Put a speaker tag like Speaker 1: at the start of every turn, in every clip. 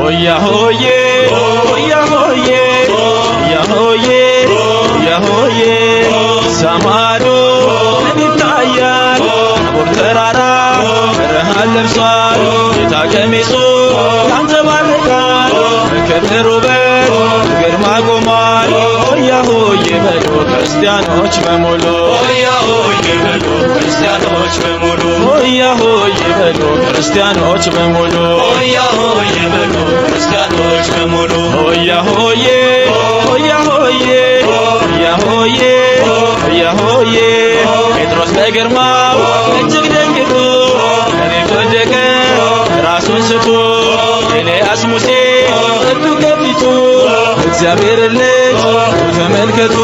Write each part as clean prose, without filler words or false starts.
Speaker 1: ሆያ ሆዬ ሆያ ሆዬ ሆያ ሆዬ ሆያ ሆዬ ሰማዶ ይታያል አቦር ተራራ ብርሃን ለብሷል ጌታ ቀሚሱ ያንጸባርቃል በክብር ውበት ግርማ ቆሟል ሆያ ሆዬ በሉ ክርስቲያኖች በሙሉ
Speaker 2: ሆያ ሆዬ በሉ ክርስቲያኖች በሙሉ
Speaker 1: ሆያ ሆዬ በሉ ክርስቲያኖች በሙሉ
Speaker 2: ሆያ ሆዬ በሉ ክርስቲያኖች በሙሉ
Speaker 1: ሆያ ሆዬ ሆያ ሆዬ ሆያ ሆዬ ሆያ ሆዬ ጴጥሮስ በግርማው እጅግ ደንግጦ መሬት ወደቀ ራሱን ስቶ ኤልያስ ሙሴ እጁ ከፊቱ እግዚአብሔር ልጅ ተመልከቱ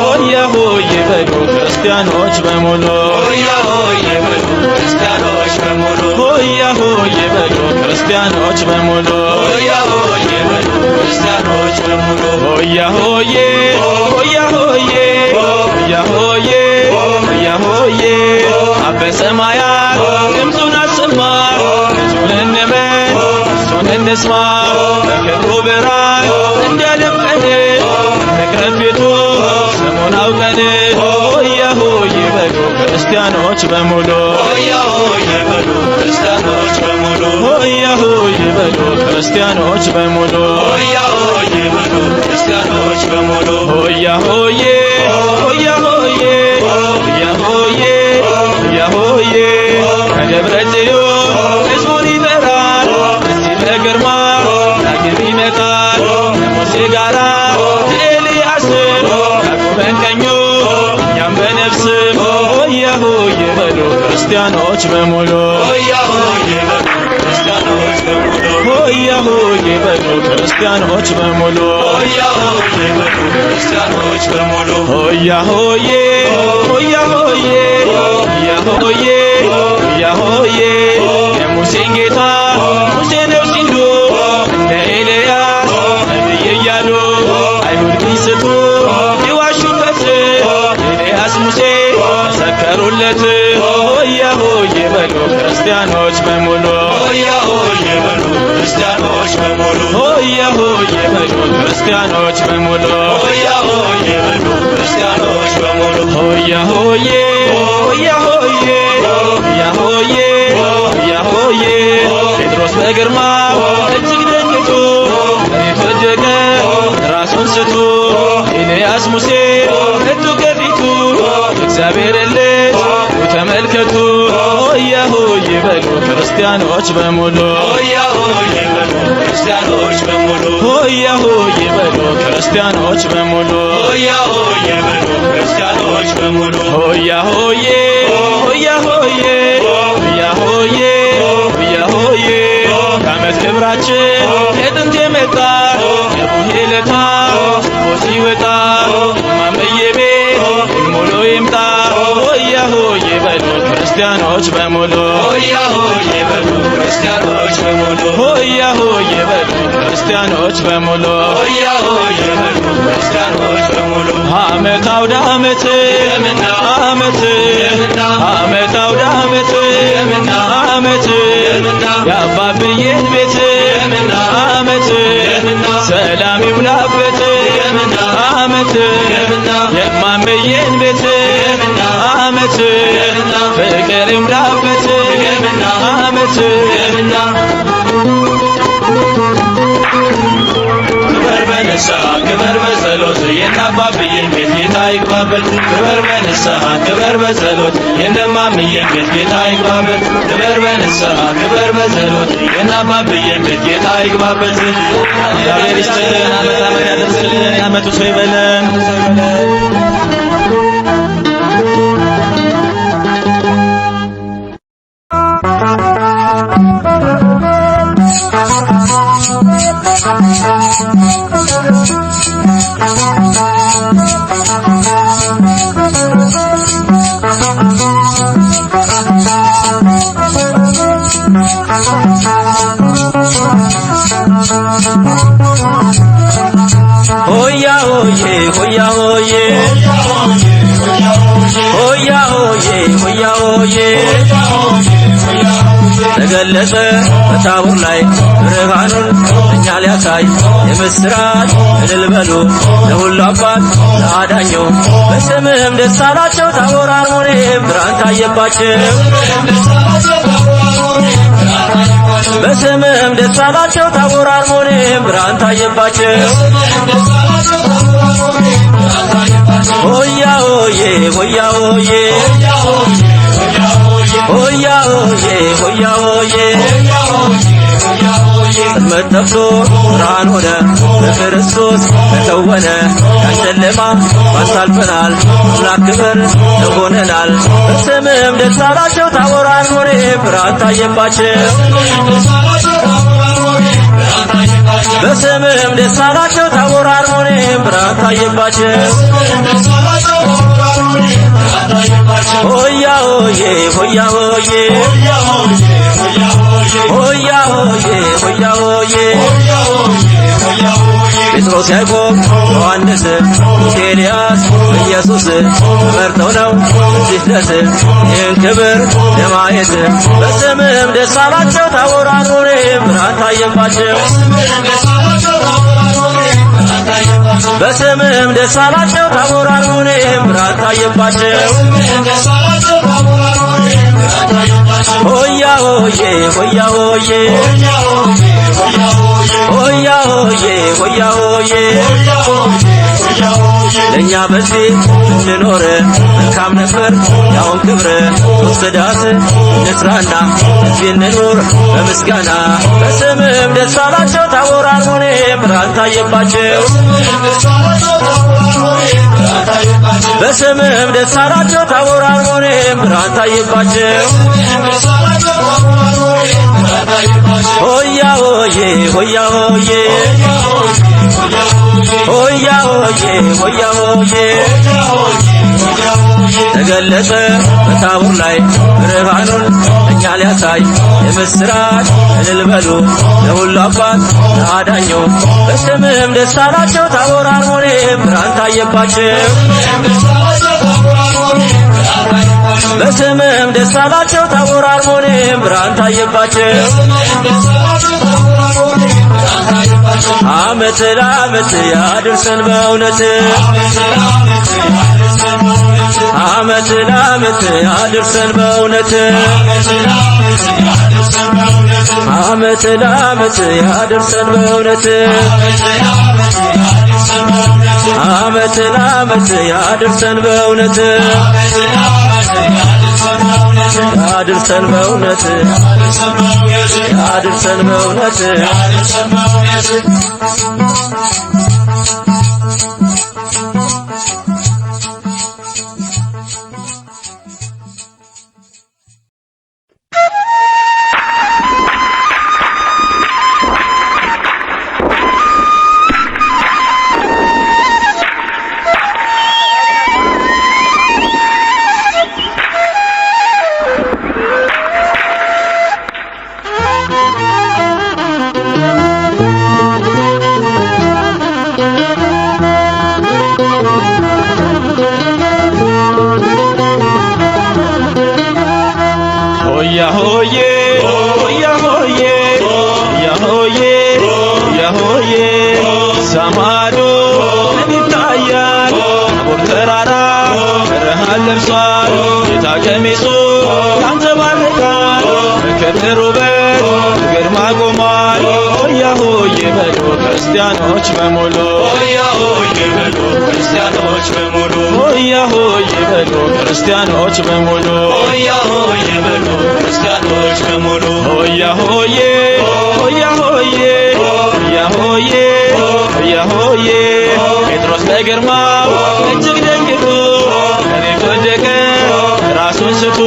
Speaker 1: ሆያ ሆዬ በሉ ክርስቲያኖች በሙሉ
Speaker 2: ሆያ ሆዬ በሉ ክርስቲያኖች በሙሉ
Speaker 1: ሆያ ሆዬ በሉ ክርስቲያኖች በሙሉ
Speaker 2: ሆያ ሆዬ በሉ ክርስቲያኖች በሙሉ
Speaker 1: ሆያ ሆዬ ሆያ ሆዬ ሆያ ሆዬ ሆያ ሆዬ አብ በሰማያት ድምፁን አሰማ ልጁን እንመን እሱን እንስማ በክብሩ ብርሃን እንዲያደምቀን እንቅረብ ፊቱ ስሙን አውቀን ሆያ ሆዬ በሉ ክርስቲያኖች በሙሉ
Speaker 2: ሆያ ሆዬ በሉ ክርስቲያኖች በሙሉ
Speaker 1: ሆያ ሆዬ በሉ ክርስቲያኖች በሙሉ
Speaker 2: ሆያ ሆዬ በሉ ክርስቲያኖች በሙሉ
Speaker 1: ሆያ ሆዬ ሆያ ሆዬ ሆያ ሆዬ ሆያ ሆዬ ከደብረ ጽዮን ሕዝቡን ይጠራል እዚህ በግርማ ዳግም ይመጣል ከሙሴ ጋራ ኤልያስን ያዕቆብን ቀኙ እኛም በነፍስም ሆያ ሆዬ በሉ ክርስቲያኖች በሙሉ
Speaker 2: ሆያ ሆዬ በሉ ክርስቲያኖች በሙሉ
Speaker 1: ሆያ ሆዬ በሉ ክርስቲያኖች በሙሉ
Speaker 2: ሆያ ሆዬ በሉ ክርስቲያኖች በሙሉ
Speaker 1: ሆያ ሆዬ ሆያ ሆዬ ሆያ ሆዬ ሆያ ሆዬ የሙሴን ጌታ ሙሴ ነው ሲሉ እንደ ኤልያስ ነቢይ እያሉ አይሁድ ቢስቱ ይዋሹበት ኤልያስ ሙሴ ሰከሩለት ሆያ ሆዬ በሉ ክርስቲያኖች በሙሉ
Speaker 2: ሆያ ሆዬ በሉ ክርስቲያኖች በሙሉ
Speaker 1: ሆያ ሆዬ በሉ ክርስቲያኖች በሙሉ
Speaker 2: ሆያ ሆዬ በሉ ክርስቲያኖች በሙሉ
Speaker 1: ሆያ ሆዬ ሆያ ሆዬ ሆያ ሆዬ ሆያ ሆዬ ጴጥሮስ በግርማው እጅግ ደንግጦ መሬት ወደቀ ራሱን ስቶ ኤልያስ ሙሴ እጁ ከፊቱ እግዚአብሔር ልጅ ተመልከቱ ሆያ ሆዬ በሉ ክርስቲያኖች በሙሉ
Speaker 2: ሆያ ሆዬ በሉ ክርስቲያኖች በሙሉ
Speaker 1: ሆያ ሆዬ በሉ ክርስቲያኖች በሙሉ
Speaker 2: ሆያ ሆዬ በሉ ክርስቲያኖች በሙሉ
Speaker 1: ሆያ ሆዬ ሆያ ሆዬ ሆያ ሆዬ ሆያ ሆዬ ከዓመት ክብራችን የጥንት የመጣ የቡሄ ለታ ቦት ይወጣ ማመዬ ቤት ሙሉ ይምጣ ሆያ ሆዬ በሉ ክርስቲያኖች በሙሉ
Speaker 2: ሆያ ሆዬ በሉ ክርስቲያኖች በሙሉ
Speaker 1: ሆያ ሆዬ በሉ ክርስቲያኖች በሙሉ
Speaker 2: ሆያ ሆዬ በሉ ክርስቲያኖች በሙሉ
Speaker 1: ዓመት አውደ ዓመት
Speaker 2: የምና
Speaker 1: ዓመት
Speaker 2: የምና
Speaker 1: ዓመት አውደ ዓመት
Speaker 2: የምና
Speaker 1: ዓመት
Speaker 2: የምና
Speaker 1: የአባብዬን ቤት
Speaker 2: የምና
Speaker 1: ዓመት
Speaker 2: የምና
Speaker 1: ሰላም ይሙላበት
Speaker 2: የምና
Speaker 1: ዓመት
Speaker 2: የምና
Speaker 1: የማመዬን ቤት
Speaker 2: የምና
Speaker 1: ዓመት
Speaker 2: የምና
Speaker 1: ፍቅር ይሙላበት
Speaker 2: የምና
Speaker 1: ዓመት
Speaker 2: የምና ክበር በንስሐ ክበር በጸሎት የእናባብዬን ቤት ጌታ ይግባበት ክበር በንስሐ ክበር በጸሎት የእነማምዬን ቤት ጌታ ይግባበት ክበር በንስሐ ክበር በጸሎት የእናባብዬን ቤት ጌታ ይግባበት
Speaker 1: እግዚአብሔር ይስጥልን ዓመት ዓመት ያደርስልን የዓመቱ ሰው ይበለን ሆያ ሆዬ ሆያ ሆዬ ሆያ ሆዬ ሆያ ሆዬ ተገለጸ በታቦር ላይ ብርሃኑን እኛ ሊያሳይ የምስራች እልል በሉ ለሁሉ አባት ለአዳኙ በስምህም ደስ አላቸው ታቦር አርሞንዔም ብርሃን ታየባቸው በስምህም ደስ አላቸው ታቦር አርሞንዔም ብርሃን ታየባቸው ሆያ ሆዬ ሆያ ሆዬ ሆያ ሆዬ ሆያ ሆዬ ጽልመት ጠፍቶ ብርሃን ሆነ በክርስቶስ ተከወነ ያን ጨለማ ባንታልፈናል አምላክ ክብር ተሆነናል በስምህም ደስ አላቸው ታቦር አርሞንዔም ብርሃን ታየባቸው በስምህም ደስ አላቸው ታቦር አርሞንዔም ብርሃን ታየባቸው ሆያ ሆዬ ሆያ ሆዬ ሆያ ሆዬ ሆያ ሆዬ ጴጥሮስ ያዕቆብ ዮሐንስ ኤልያስ ኢየሱስ ተመርጠው ነው እዚህ ድረስ ይህን ክብር ለማየት በስምህም ደስ አላቸው ታቦር አርሞንዔም ብርሃን ታየባቸው በስምህም ደስ አላቸው ታቦር አርሞንዔም ብርሃን ታየባቸው ሆያ ሆዬ ሆያ ሆዬ ሆያ ሆዬ ሆያ ሆዬ ለእኛ በዚህ እንኖር መልካም ነበር ያውን ክብር ወስዳት እንስራና እዚህ እንኑር በምስጋና በስምህም ደስ አላቸው ታቦር አርሞንዔም ብርሃን ታየባቸው በስምህም ደስ አላቸው ታቦር አርሞንዔም ብርሃን ታየባቸው ሆያ ሆዬ ሆያ ሆዬ ሆያ ሆዬ ሆያ ሆዬ ተገለጸ በታቦር ላይ ብርሃኑን እኛ ሊያሳይ የምስራች እልል በሉ ለሁሉ አባት ለአዳኙ በስምህም ደስ አላቸው ታቦር አርሞንዔም ብርሃን ታየባቸው በስምህም ደስ አላቸው ታቦር አርሞንዔም ብርሃን ታየባቸው ዓመት ለዓመት ያድርሰን በእውነት ዓመት ለዓመት ያድርሰን በእውነት ዓመት ለዓመት ያድርሰን በእውነት ዓመት ለዓመት ያድርሰን በእውነት ያድርሰን በእውነት ያድርሰን በእውነት
Speaker 2: ሆያ ሆዬ ሆያ ሆዬ ሆያ ሆዬ ሆያ ሆዬ ሰማዶ ይታያል ታቦር ተራራ ብርሃን ለብሷል ጌታ ቀሚሱ ያንጸባርቃል በክብር ውበት ግርማ ቆሟል ሆያ ሆዬ በሉ ክርስቲያኖች በሙሉ ሆያ ሆዬ በሉ ክርስቲያኖች በሙሉ ሆያ ሆዬ በሉ ክርስቲያኖች በሙሉ ሆያ ሆዬ በሉ ክርስቲያኖች በሙሉ ሆያ ሆዬ ሆያ ሆዬ ሆያ ሆዬ ሆያ ሆዬ ጴጥሮስ ለግርማው እጅግ ደንግጦ መሬት ወደቀ ራሱን ስቶ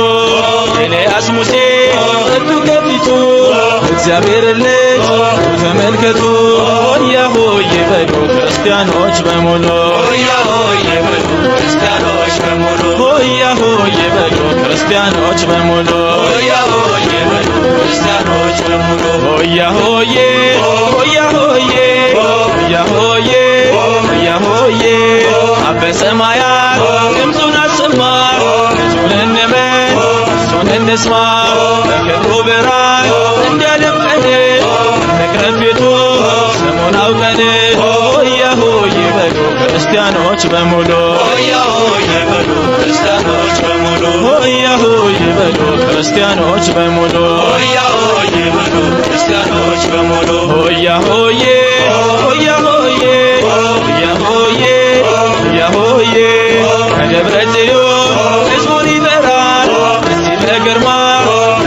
Speaker 2: ኤልያስ ሙሴ መጡ ከፊቱ እግዚአብሔር ልጅ ተመልከቱ ሆያ ሆዬ በሉ ክርስቲያኖች በሙሉ ሆያ ሆዬ በሉ ክርስቲያኖች በሙሉ ሆያ ሆዬ በሉ ክርስቲያኖች በሙሉ ሆያ ሆዬ በሉ ክርስቲያኖች በሙሉ ሆያ ሆዬ ሆያ ሆዬ ሆያ ሆዬ ሆያ ሆዬ አበ ሰማያት ድምፁን አሰማ ልጁን እንመን እሱን እንስማ በክብሩ ብርሃን
Speaker 1: በዚያው ቀን ሆያ ሆዬ በሉ ክርስቲያኖች በሙሉ
Speaker 2: ሆያ ሆዬ በሉ ክርስቲያኖች በሙሉ
Speaker 1: ሆያ ሆዬ በሉ ክርስቲያኖች በሙሉ
Speaker 2: ሆያ ሆዬ በሉ ክርስቲያኖች በሙሉ
Speaker 1: ሆያ ሆዬ ሆያ ሆዬ ሆያ ሆዬ ሆያ ሆዬ ከደብረ ጽዮን ሕዝቡን ይጠራል እዚህ በግርማ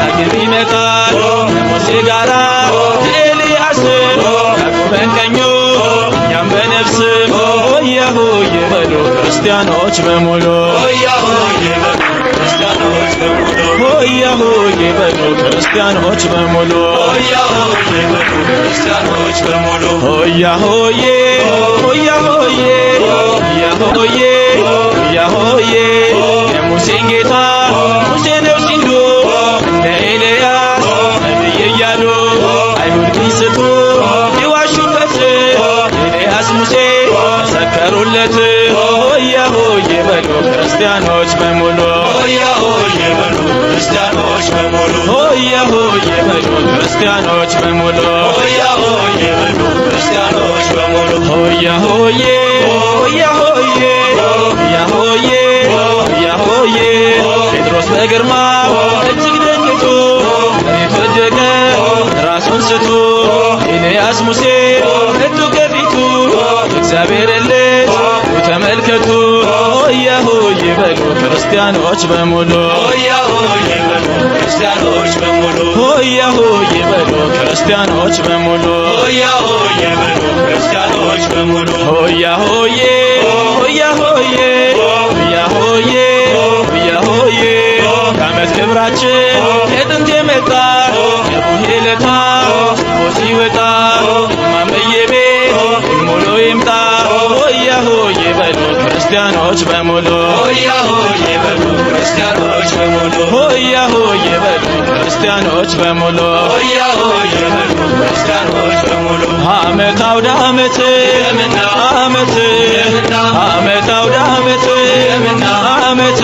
Speaker 1: ዳግም ይመጣል ከሙሴ ጋራ ኤልያስ ያዕቆብን ቀኙ እኛም በነፍስም ሆያ ሆዬ በሉ ክርስቲያኖች በሙሉ
Speaker 2: ሆያ ሆዬ በሉ ክርስቲያኖች በሙሉ
Speaker 1: ሆያ ሆዬ በሉ ክርስቲያኖች በሙሉ
Speaker 2: ሆያ ሆዬ በሉ ክርስቲያኖች በሙሉ
Speaker 1: ሆያ ሆዬ ሆያ ሆዬ ሆያ ሆዬ ሆያ ሆዬ የሙሴን ጌታ ሙሴ ነው ሲሉ እንደ ኤልያስ ነቢይ እያሉ አይሁድ ቢስቱ ቢዋሹበት ኤልያስ ሙሴ ሰከሩለት ሆያ ሆዬ በሉ ክርስቲያኖች በሙሉ
Speaker 2: ሆያ ሆዬ በሉ ክርስቲያኖች በሙሉ
Speaker 1: ሆያ ሆዬ በሉ ክርስቲያኖች በሙሉ
Speaker 2: ሆያ ሆዬ በሉ ክርስቲያኖች በሙሉ
Speaker 1: ሆያ ሆዬ ሆያ ሆዬ ሆያ ሆዬ ሆያ ሆዬ ጴጥሮስ በግርማ እጅግ ደንግጦ መሬት ወደቀ ራሱን ስቶ ኤልያስ ሙሴ መጡ ከፊቱ እግዚአብሔር ልጅ ተመልከቱ ሆያ ሆዬ በሉ ክርስቲያኖች በሙሉ
Speaker 2: ሆያ ሆዬ በሉ ክርስቲያኖች በሙሉ
Speaker 1: ሆያ ሆዬ በሉ ክርስቲያኖች በሙሉ
Speaker 2: ሆያ ሆዬ በሉ ክርስቲያኖች በሙሉ
Speaker 1: ሆያ ሆዬ ሆያ ሆዬ ሆያ ሆዬ ሆያ ሆዬ ከዓመት ክብራችን የጥንት የመጣ የቡሄ ለታ ስቦ ሲወጣ ማመዬ ቤት ሙሉ ይምጣ ሆያ ሆዬ በሉ ክርስቲያኖች በሙሉ
Speaker 2: ሆያ ሆዬ በሉ ክርስቲያኖች በሙሉ
Speaker 1: ሆያ ሆዬ በሉ ክርስቲያኖች በሙሉ
Speaker 2: ሆያ ሆዬ በሉ ክርስቲያኖች በሙሉ
Speaker 1: ዓመት አውደ ዓመት ዓመት ዓመት አውደ ዓመት ዓመት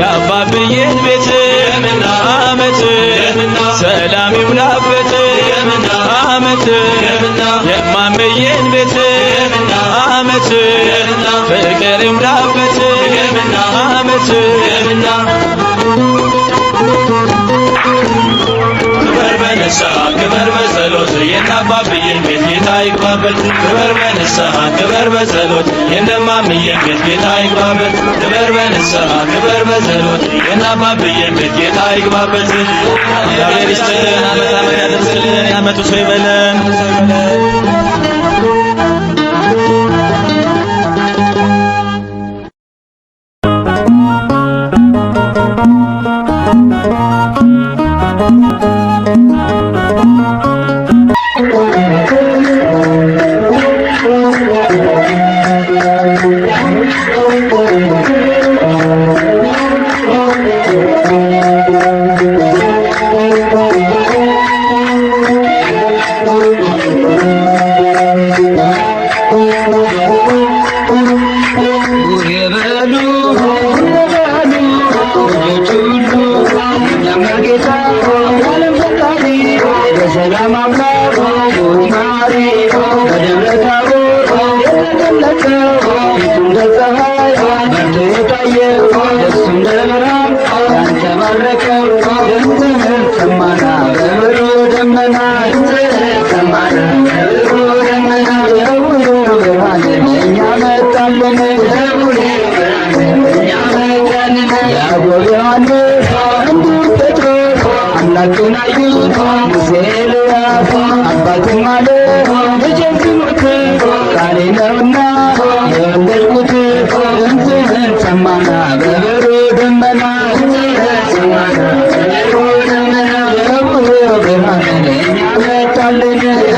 Speaker 1: የአባብዬን ቤት ዓመት ሰላም ይሙላበት ዓመት የማመዬን ቤት ዓመት ፍቅር ይሙላበት ዓመት
Speaker 2: ክበር በንስሐ ክበር በጸሎት የእናባብዬን ቤት ጌታ ይግባበት ክበር በንስሐ ክበር በጸሎት የእነማምዬን ቤት ጌታ ይግባበት ክበር በንስሐ ክበር በጸሎት የእናባብዬን ቤት ጌታ ይግባበት
Speaker 1: እግዚአብሔር ይስጥልን ዓመት ዓመት ያደርስልን የዓመቱ ሰው ይበለን
Speaker 3: Hallelujah.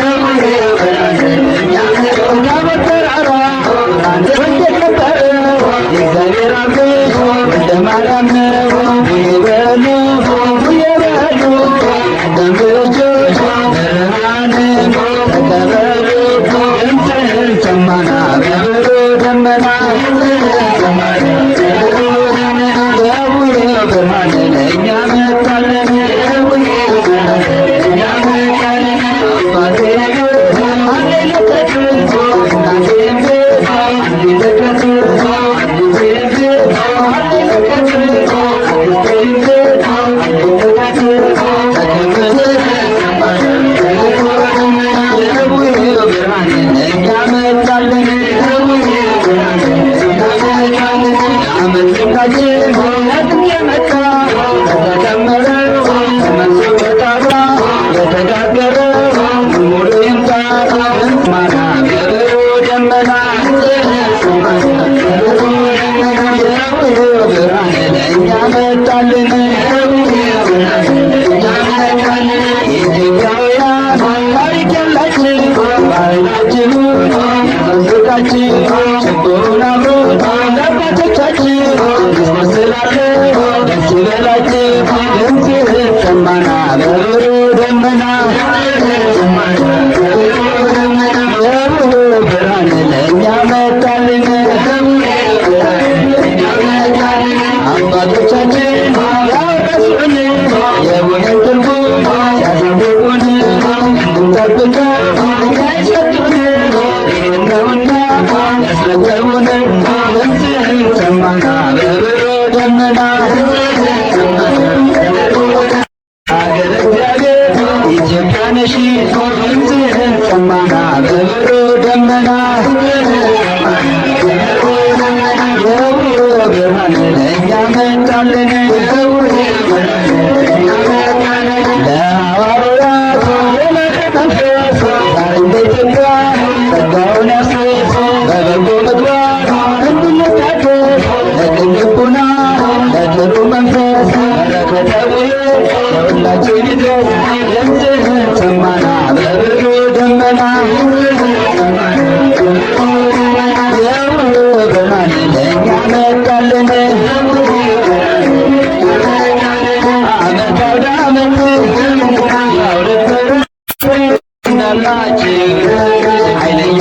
Speaker 3: ለሁላችን ችግሩን አብሮ ለአባቶቻችን ክርስቶስ ስላለ ደስ ይበላችሁ ድምፅህን ሰማና በብሩ ደመና ብርሃን ለእኛ መጣልን አባቶቻችን ያወረሱን የቡድን ትርጉም ያሳወቁን እንድንጠብቀው የሰጡን ይህን ነውና ያስረከቡን ድምፅህን ሰማና በብሩ ደመና አገረ እግዚአብሔር ኢትዮጵያ ነሽ ድምፅህን ሰማና በብሩ ደመና ብርሃን ለእኛ መጣልን ለሐዋርያት ለመንፈስ ዛሬም በኢትዮጵያ ጸጋውን ያፍስስ በበጎ ምግባር እንድንታደስ ለቅን ልቡና ለጥሩ መንፈስ በረከተ ለሁላችን ይድረስ ድምፅህን ሰማና በብሩ ደመና ብርሃን ለእኛ መጣልን ዓመት አውደ ዓመት ያውደት እንዳላችሁ ኃይለኛ